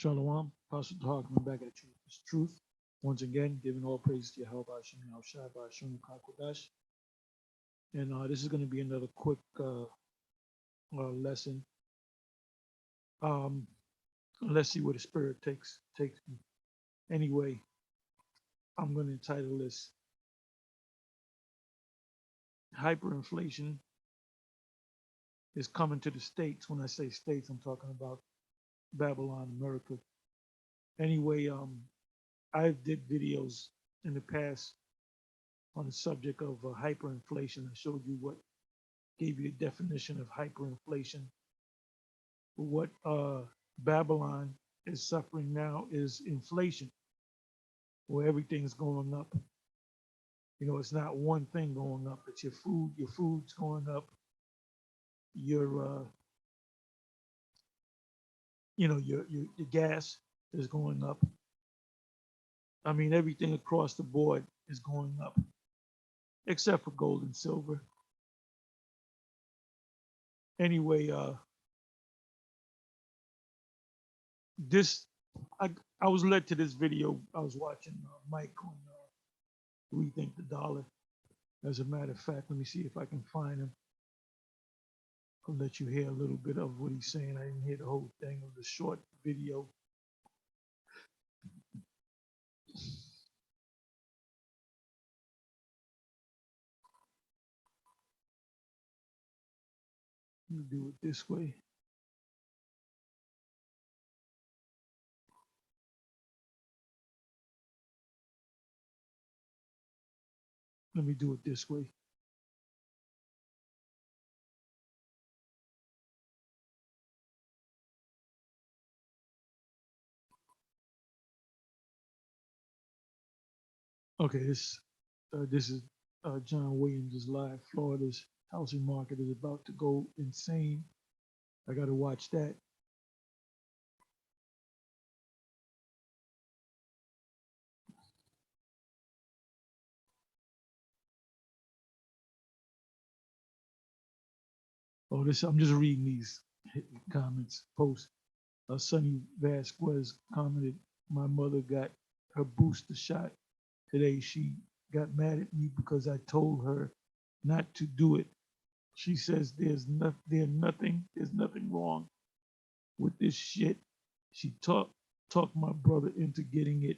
Shalom, Pastor Talk, coming back at you with this truth. Once again, giving all praise to Yahweh Hashem, Yahushua, Hashem, Kakodash. And this is going to be another quick lesson. Let's see where the Spirit takes me. Anyway, I'm going to entitle this Hyperinflation is coming to the States. When I say States, I'm talking about Babylon, America. Anyway, I did videos in the past on the subject of hyperinflation. I showed you gave you a definition of hyperinflation. What Babylon is suffering now is inflation, where everything's going up. You know, it's not one thing going up. It's your food. Your food's going up. Your your gas is going up. I mean, everything across the board is going up, except for gold and silver. Anyway, I was led to this video. I was watching Mike on Rethink the Dollar. As a matter of fact, let me see if I can find him. I'll let you hear a little bit of what he's saying. I didn't hear the whole thing. It was a short video. Let me do it this way. Let me do it this way. Okay, this is John Williams' live. Florida's housing market is about to go insane. I got to watch that. Oh, I'm just reading these comments, posts. Sonny Vasquez commented, my mother got her booster shot today. She got mad at me because I told her not to do it. She says there's nothing wrong with this shit. She talked my brother into getting it.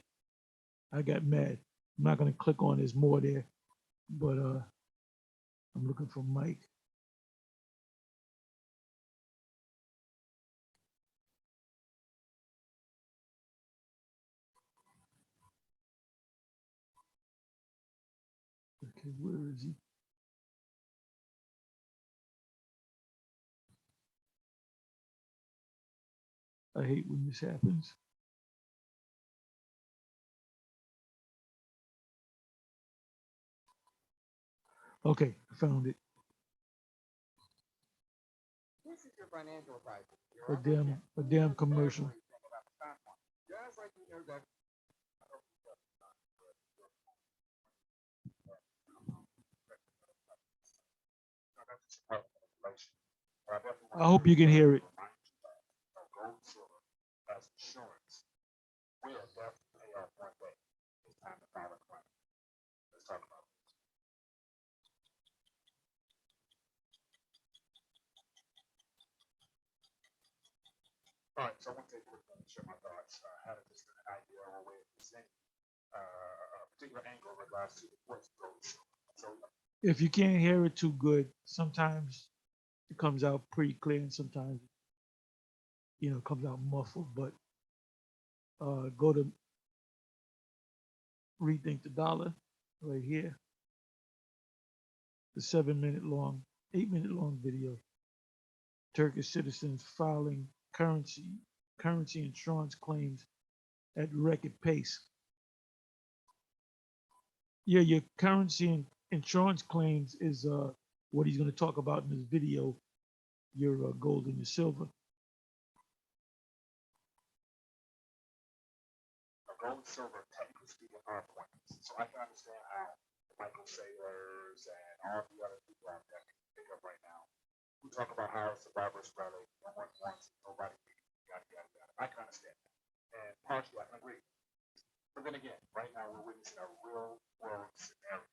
I got mad. I'm not gonna click on, there's more there, but I'm looking for Mike. Okay, where is he? I hate when this happens. Okay, I found it. A damn commercial. I hope you can hear it. If you can't hear it too good, sometimes it comes out pretty clear, and sometimes it comes out muffled. But go to Rethink the Dollar right here. The 8-minute long video. Turkish citizens filing currency insurance claims at record pace. Yeah, your currency and insurance claims is what he's going to talk about in this video. Your gold and your silver. Gold and silver, technically speaking, are coins. So I can understand how Michael Saylors and all the other people out there can pick up right now. We talk about how survivors rally, no one wants it, nobody yada yada yada. I can understand that. and partially I can agree. But then again, right now we're witnessing a real world scenario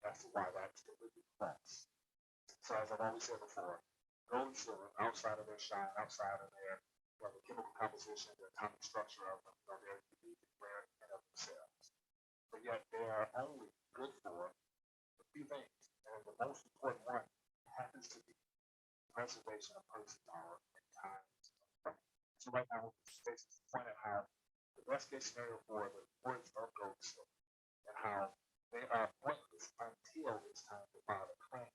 as to why that's completely false. So as I've always said before, gold and silver, outside of their shine, outside of their the chemical composition, the atomic structure of them, they're unique and rare in of themselves. But yet they are only good for a few things. And the most important one happens to be preservation of person power in times of trouble. So right now, we're pointing how the best case scenario for the importance of gold and silver and how they are pointless until it's time to file a claim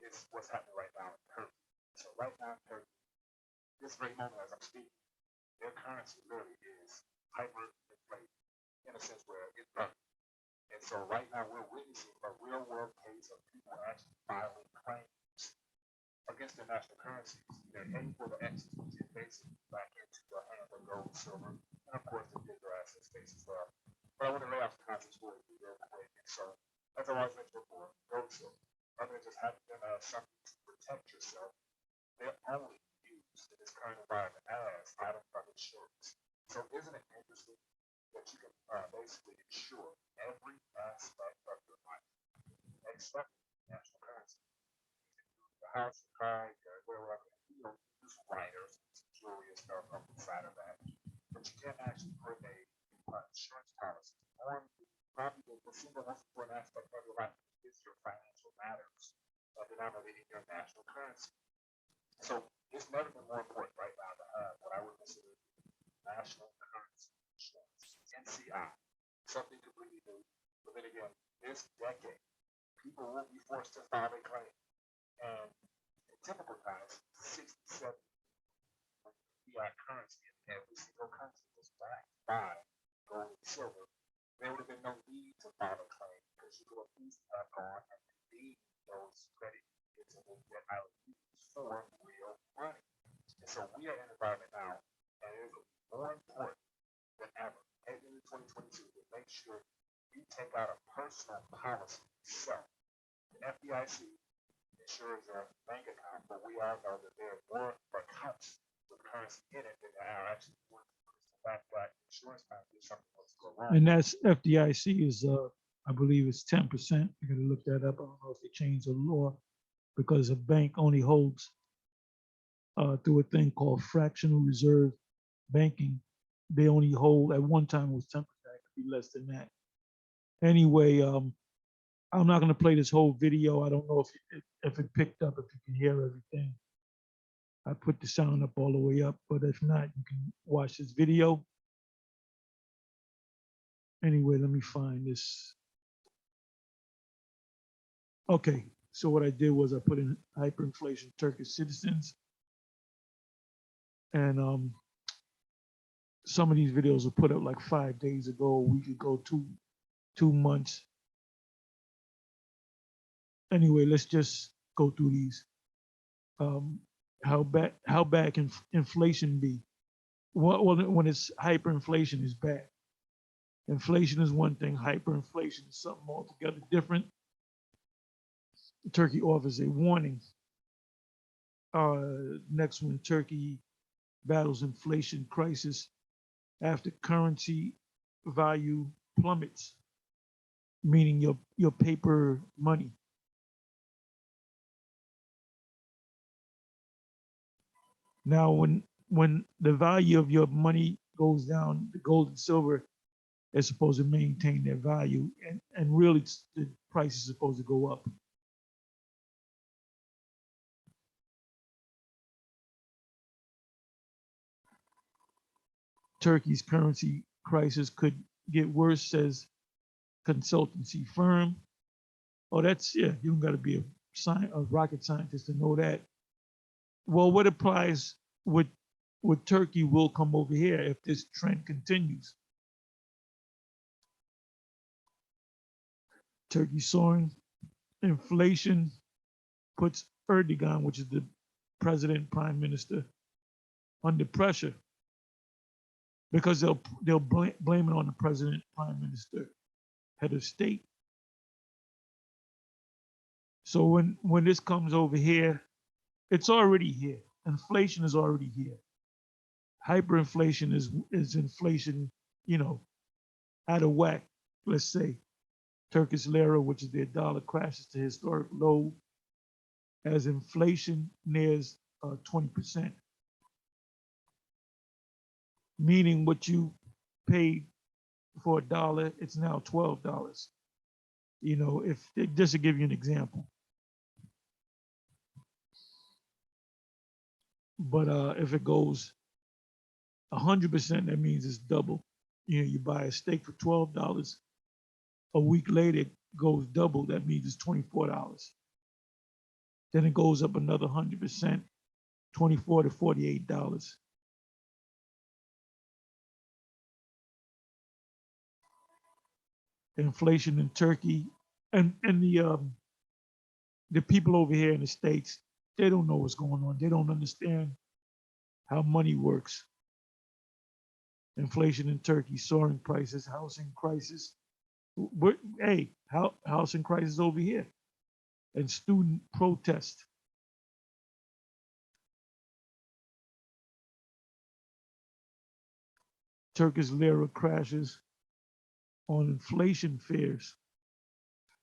is what's happening right now in Turkey. So right now in Turkey, this very moment as I'm speaking, their currency literally is hyperinflated in a sense where it's burning. And so right now we're witnessing a real world case of people actually filing claims against their national currencies. They're paying for the excess, which is basically back into the hands of gold, silver, and of course the digital asset space as well. But I want to lay out the concepts for you real quick. And so, as I always mentioned before, gold, silver, other than just having something to protect yourself, they're only used in this current environment as items of insurance. So isn't it interesting that you can basically insure every aspect of your life except national currency? The house, the car, your wherever, use writers, jewelry and stuff up inside of that. But you can't actually put a insurance policy on probably the single most important aspect of your life is your financial matters denominated in your national currency. So it's never been more important right now to have what I would consider national currency insurance, NCI, something completely new. But then again, this decade, people will be forced to file a claim. And in typical times, 67 fiat currency in every single country was backed by gold and silver. There would have been no need to file a claim because you could have easily have gone and redeemed those credit unions and that IOUs for real money. And so we are in an environment now, and it is more important than ever, heading into 2022, to make sure you take out a personal policy yourself. The FDIC insures your bank account, but we all know that there are more accounts with currency in it than there are actually worth the fact that insurance company is something that's go wrong. And that's FDIC is, I believe it's 10%. You got to look that up. I don't know if they changed the law because a bank only holds through a thing called fractional reserve banking. They only hold at one time it was 10%. It could be less than that. Anyway, I'm not going to play this whole video. I don't know if it picked up, if you can hear everything. I put the sound up all the way up, but if not, you can watch this video. Anyway, let me find this. Okay, so what I did was I put in hyperinflation Turkish citizens, and some of these videos were put up like 5 days ago, a week ago, 2 months. Anyway, let's just go through these. How bad can inflation be? Well, when it's hyperinflation is bad. Inflation is one thing. Hyperinflation is something altogether different. Turkey offers a warning. Next one, Turkey battles inflation crisis after currency value plummets, meaning your paper money. Now, when the value of your money goes down, the gold and silver is supposed to maintain their value, and really the price is supposed to go up. Turkey's currency crisis could get worse, says consultancy firm. Oh, that's, yeah, you don't got to be a rocket scientist to know that. Well, what applies with Turkey will come over here if this trend continues. Turkey soaring inflation puts Erdogan, which is the president, prime minister, under pressure because they'll blame it on the president, prime minister, head of state. So when this comes over here, it's already here. Inflation is already here. Hyperinflation is inflation, you know, out of whack. Let's say Turkish lira, which is their dollar, crashes to historic low as inflation nears 20%, meaning what you paid for a dollar, it's now $12. You know, if just to give you an example, but if it goes 100%, that means it's double. You know, you buy a steak for $12. A week later, it goes double. That means it's $24. Then it goes up another 100%, 24 to $48. Inflation in Turkey, and the people over here in the states, they don't know what's going on. They don't understand how money works. Inflation in Turkey, soaring prices, housing crisis. Hey, housing crisis over here, and student protest. Turkish lira crashes on inflation fears.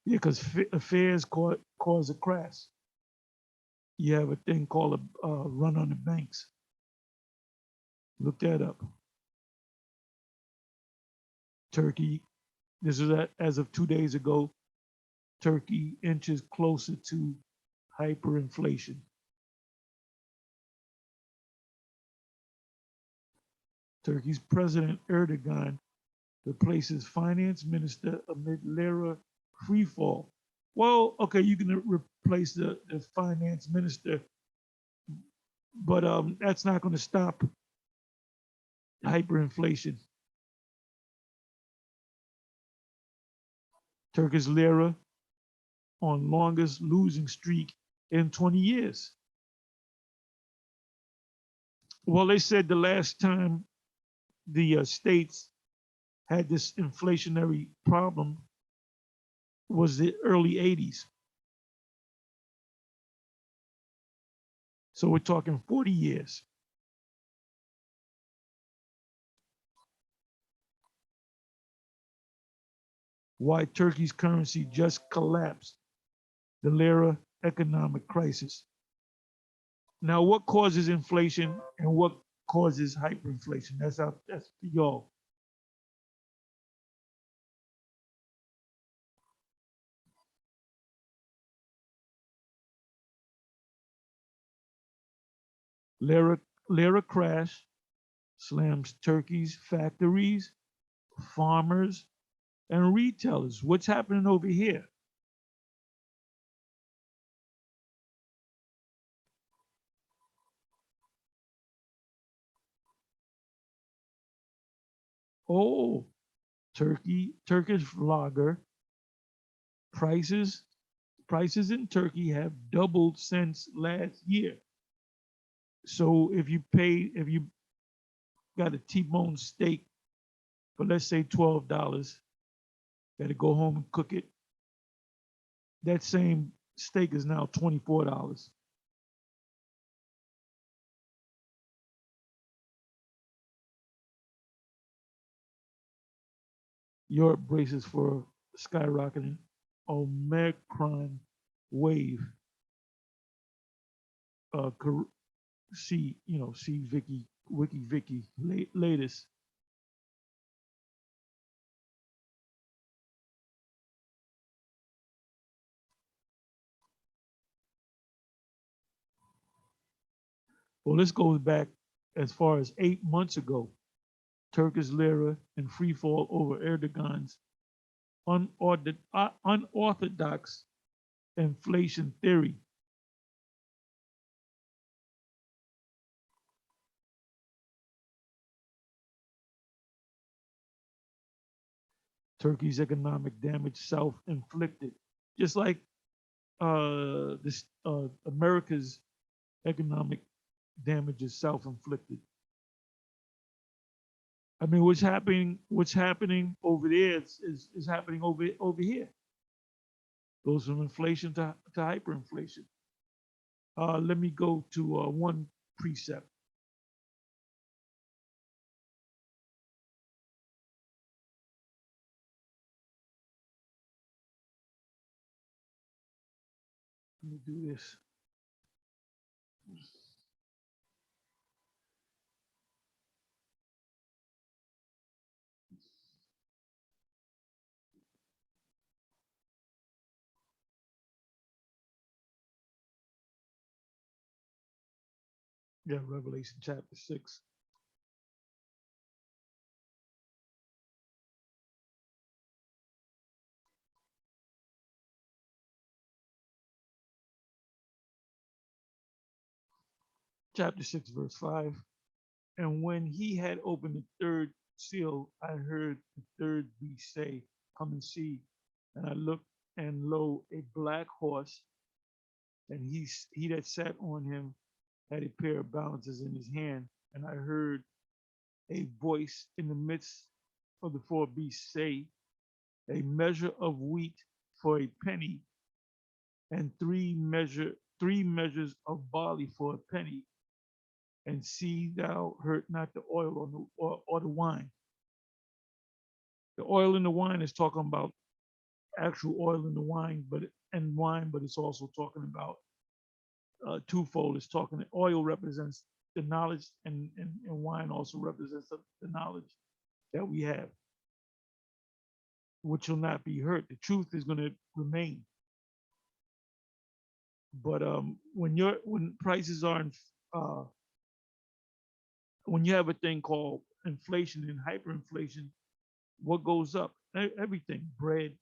Yeah, because fears cause a crash. You have a thing called a run on the banks. Look that up. Turkey, this is as of 2 days ago, Turkey inches closer to hyperinflation. Turkey's President Erdogan replaces finance minister amid lira free fall. Well, okay, you can replace the finance minister, but that's not going to stop hyperinflation. Turkish lira on longest losing streak in 20 years. Well, they said the last time the states had this inflationary problem was the early 80s. So we're talking 40 years. Why Turkey's currency just collapsed, the lira economic crisis. Now, what causes inflation and what causes hyperinflation? That's for y'all. Lira, lira crash slams Turkey's factories, farmers, and retailers. What's happening over here? Oh, Turkish vlogger prices prices in Turkey have doubled since last year. So if you got a T-bone steak for let's say $12, got to go home and cook it. That same steak is now $24. Europe braces for skyrocketing Omicron wave. Uh, see Wiki latest. Well, this goes back as far as 8 months ago. Turkish lira in free fall over Erdogan's unorthodox inflation theory. Turkey's economic damage self-inflicted, just like this America's economic damage is self-inflicted. I mean, what's happening over there is happening over here. Goes from inflation to hyperinflation. Let me go to one precept. Let me do this. Yeah, Revelation chapter 6. Chapter 6, verse 5. And when he had opened the third seal, I heard the third beast say, come and see. And I looked, and lo, a black horse, and he that sat on him had a pair of balances in his hand. And I heard a voice in the midst of the four beasts say, a measure of wheat for a penny, and three measures of barley for a penny, and see thou hurt not the oil or the wine. The oil in the wine is talking about actual oil in the wine, but it's also talking about twofold. It's talking oil represents the knowledge, and wine also represents the knowledge that we have, which will not be hurt. The truth is going to remain. But when prices are uh, when you have a thing called inflation and hyperinflation, what goes up? Everything: bread,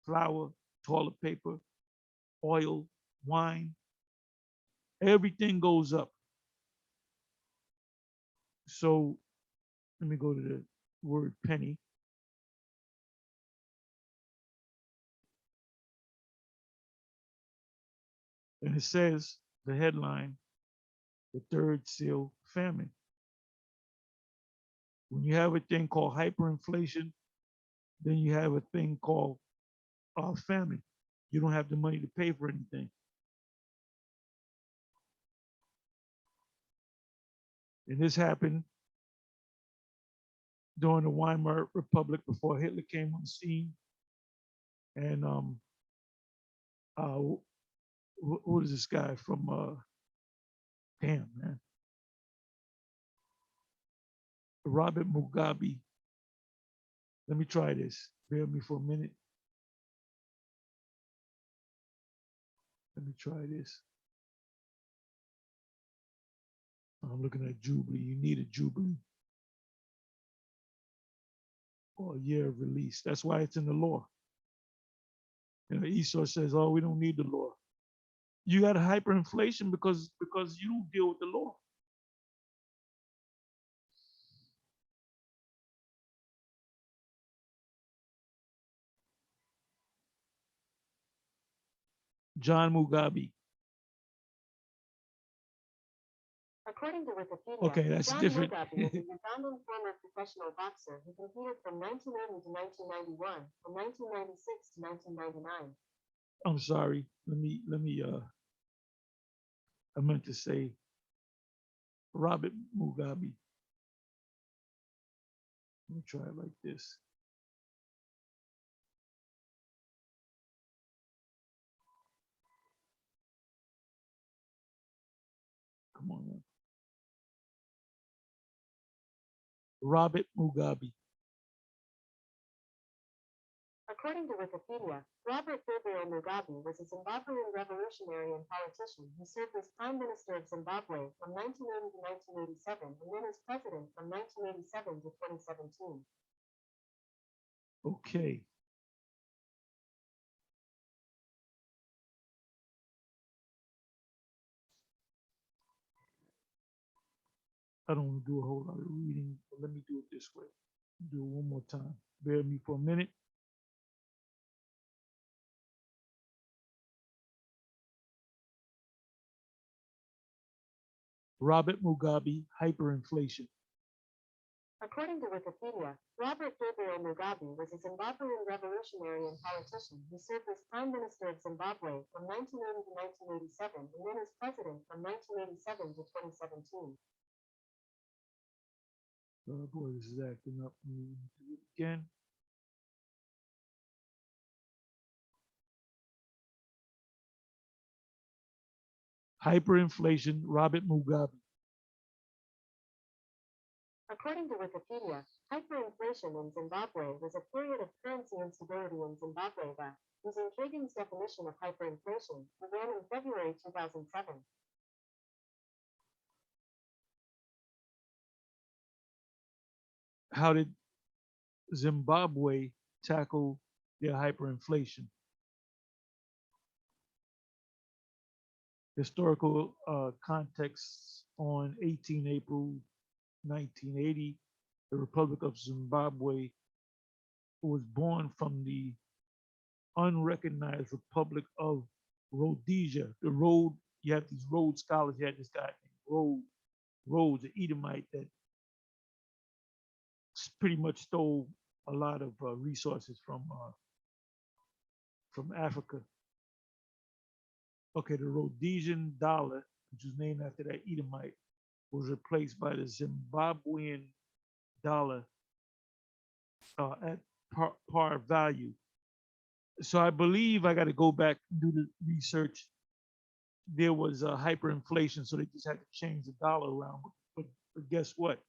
flour, toilet paper, oil, wine. Everything goes up. So let me go to the word penny, and it says the headline: the third seal famine. When you have a thing called hyperinflation, then you have a thing called famine. You don't have the money to pay for anything. And this happened during the Weimar Republic before Hitler came on the scene. And uh, what is this guy from? Damn, man, Robert Mugabe. Let me try this. Bear with me for a minute. Let me try this. I'm looking at Jubilee. You need a Jubilee or a year of release. That's why it's in the law. You know, Esau says, "Oh, we don't need the law." You got a hyperinflation because you don't deal with the law. John Mugabe. According to Wikipedia, Okay, that's John different. Mugabe is a Ugandan former professional boxer who competed from 1980 to 1991 and 1996 to 1999. I'm sorry. I meant to say Robert Mugabe. Let me try it like this. Come on now. Robert Mugabe. According to Wikipedia, Robert Gabriel Mugabe was a Zimbabwean revolutionary and politician who served as Prime Minister of Zimbabwe from 1980 to 1987 and then as president from 1987 to 2017. Okay. I don't want to do a whole lot of reading, but let me do it this way. Do it one more time. Bear with me for a minute. Robert Mugabe, hyperinflation. According to Wikipedia, Robert Gabriel Mugabe was a Zimbabwean revolutionary and politician who served as Prime Minister of Zimbabwe from 1980 to 1987 and then as president from 1987 to 2017. Oh boy, this is acting up. Let me do it again. Hyperinflation, Robert Mugabe. According to Wikipedia, hyperinflation in Zimbabwe was a period of currency instability in Zimbabwe that, using Kagan's definition of hyperinflation, began in February 2007. How did Zimbabwe tackle their hyperinflation? Historical context: on 18 April 1980, the Republic of Zimbabwe was born from the unrecognized Republic of Rhodesia. The road, you have these Rhodes scholars, you had this guy named Rhodes, an Edomite that pretty much stole a lot of resources from Africa. Okay, the Rhodesian dollar, which was named after that Edomite, was replaced by the Zimbabwean dollar at par value. So I believe I got to go back and do the research. There was a hyperinflation, so they just had to change the dollar around. But guess what?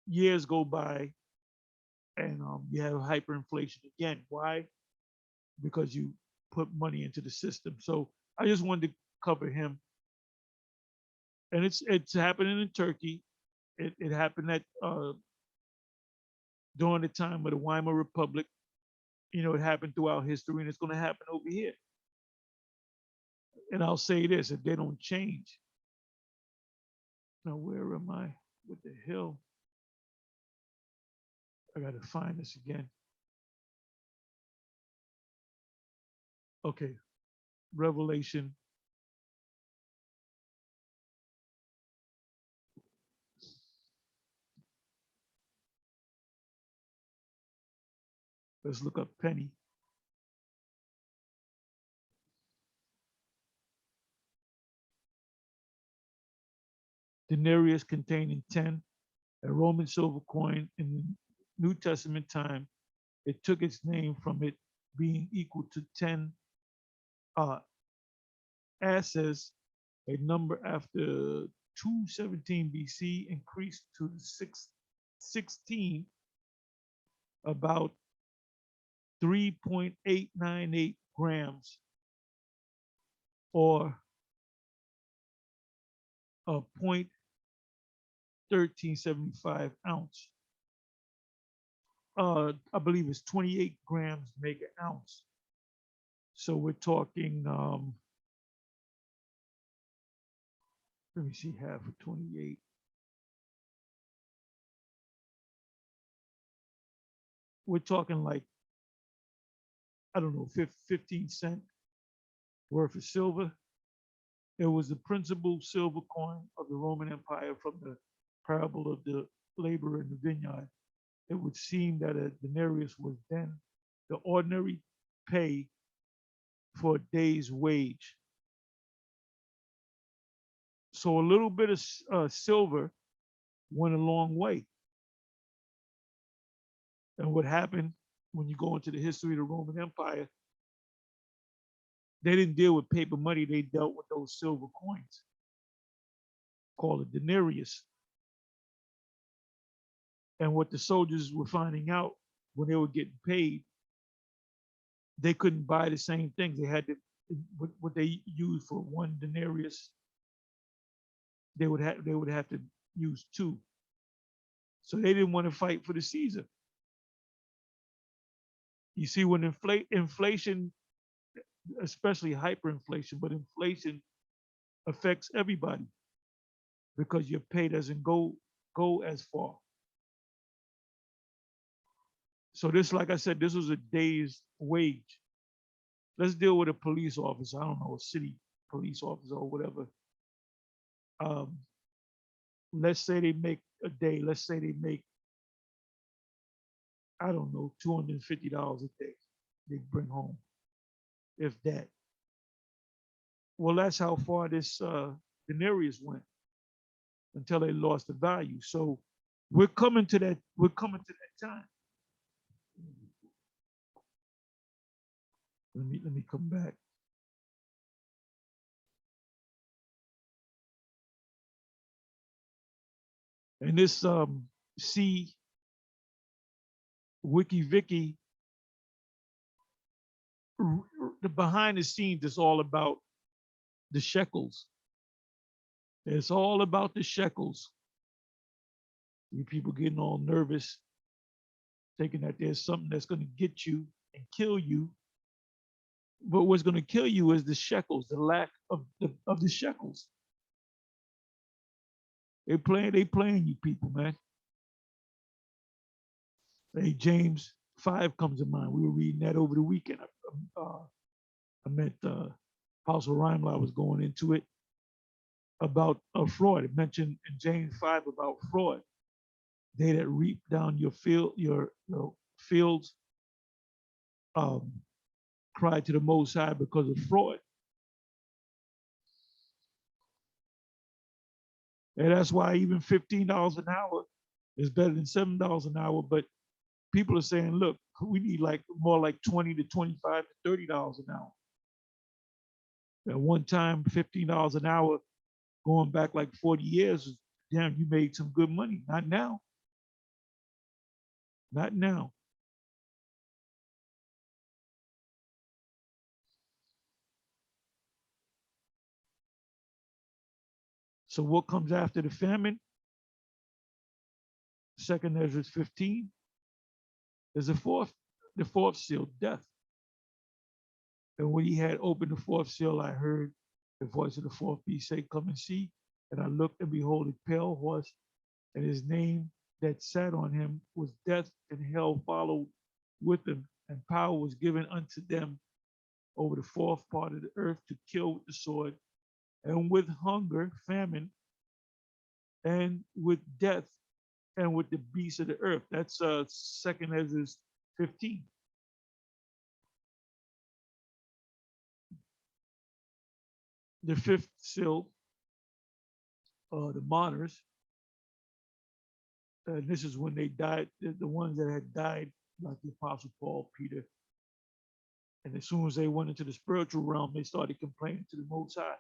Years go by, and you have hyperinflation again. Why? Because you put money into the system. So I just wanted to cover him, and it's happening in Turkey. It happened at during the time of the Weimar Republic. You know, it happened throughout history, and it's going to happen over here. And I'll say this: if they don't change, now where am I? What the hell? I got to find this again. Okay, Revelation. Let's look up penny. Denarius containing 10, a Roman silver coin in the New Testament time. It took its name from it being equal to 10 asses, a number after 217 BC, increased to 16, about 3.898 grams, or a 0.1375 ounce. I believe it's 28 grams make an ounce. So we're talking, let me see, half of 28. We're talking like, I don't know, 15 cent worth of silver. It was the principal silver coin of the Roman Empire. From the parable of the laborer in the vineyard, it would seem that a denarius was then the ordinary pay for a day's wage. So a little bit of silver went a long way. And what happened when you go into the history of the Roman Empire, they didn't deal with paper money, they dealt with those silver coins called a denarius. And what the soldiers were finding out when they were getting paid, they couldn't buy the same things. They had to, what they used for one denarius, they would have to use two. So they didn't want to fight for the Caesar. You see, when inflation, especially hyperinflation, but inflation affects everybody because your pay doesn't go as far. So this, like I said, this was a day's wage. Let's deal with a police officer. I don't know, a city police officer or whatever. Let's say they make a day. Let's say they make, I don't know, $250 a day. They bring home, if that. Well, that's how far this denarius went until they lost the value. So we're coming to that. We're coming to that time. Let me come back. And this C Wiki Vicky, the behind the scenes is all about the shekels. It's all about the shekels. You people getting all nervous, thinking that there's something that's going to get you and kill you. But what's going to kill you is the shekels, the lack of the shekels. They playing you people, man. Hey, James 5 comes to mind. We were reading that over the weekend. I met Apostle Reimler was going into it about fraud. It mentioned in James 5 about fraud. They that reap down your field, your fields, cry to the Most High because of fraud. And that's why even $15 an hour is better than $7 an hour. But people are saying, look, we need like more like 20 to 25 to $30 an hour. At one time, $15 an hour, going back like 40 years, damn, you made some good money. Not now. Not now. So what comes after the famine? Second Ezra 15. There's the fourth seal, death. And when he had opened the fourth seal, I heard the voice of the fourth beast say, come and see. And I looked, and behold, a pale horse, and his name that sat on him was Death, and hell followed with him, and power was given unto them over the fourth part of the earth to kill with the sword, and with hunger, famine, and with death, and with the beasts of the earth. That's Second Ezra 15. The fifth seal, the martyrs, and this is when they died, the ones that had died, like the Apostle Paul, Peter. And as soon as they went into the spiritual realm, they started complaining to the Most High.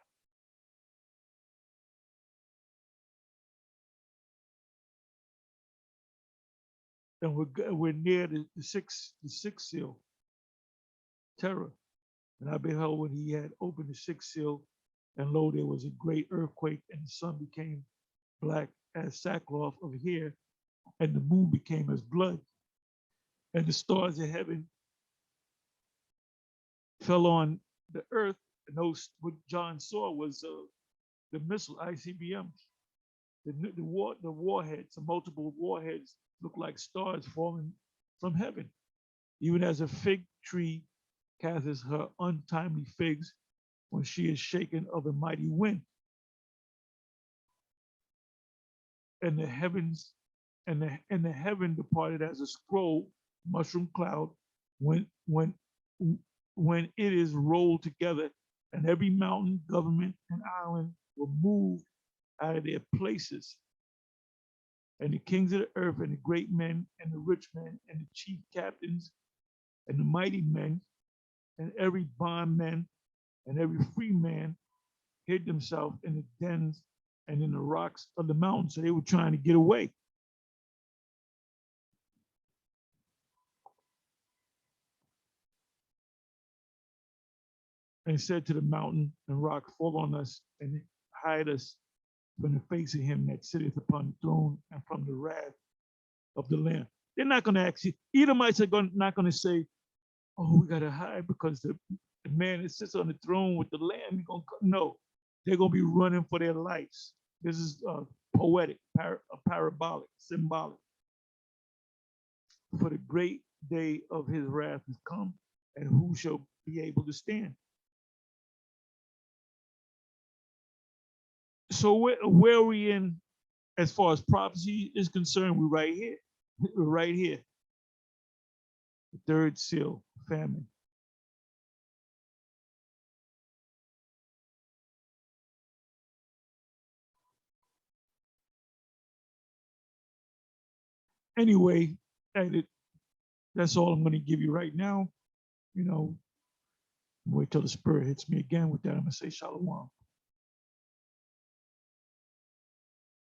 And we're near the sixth seal, terror. And I beheld when he had opened the sixth seal, and lo, there was a great earthquake, and the sun became black as sackcloth of hair, and the moon became as blood, and the stars of heaven fell on the earth. And those, what John saw was the missile ICBMs, the warheads, the multiple warheads look like stars falling from heaven. Even as a fig tree gathers her untimely figs when she is shaken of a mighty wind. And the heavens and the heaven departed as a scroll, mushroom cloud, when it is rolled together, and every mountain, government, and island were moved out of their places. And the kings of the earth, and the great men, and the rich men, and the chief captains, and the mighty men, and every bondman, and every free man hid themselves in the dens and in the rocks of the mountains. So they were trying to get away. And said to the mountain and rock, fall on us and hide us from the face of him that sitteth upon the throne and from the wrath of the Lamb. They're not going to actually, Edomites are not going to say, oh, we got to hide because the man that sits on the throne with the Lamb, no, they're going to be running for their lives. This is poetic, parabolic, symbolic. For the great day of his wrath has come, and who shall be able to stand? So where are we in as far as prophecy is concerned? We're right here. We're right here. The third seal, famine. Anyway, that's all I'm going to give you right now. You know, wait till the spirit hits me again with that. I'm going to say shalom.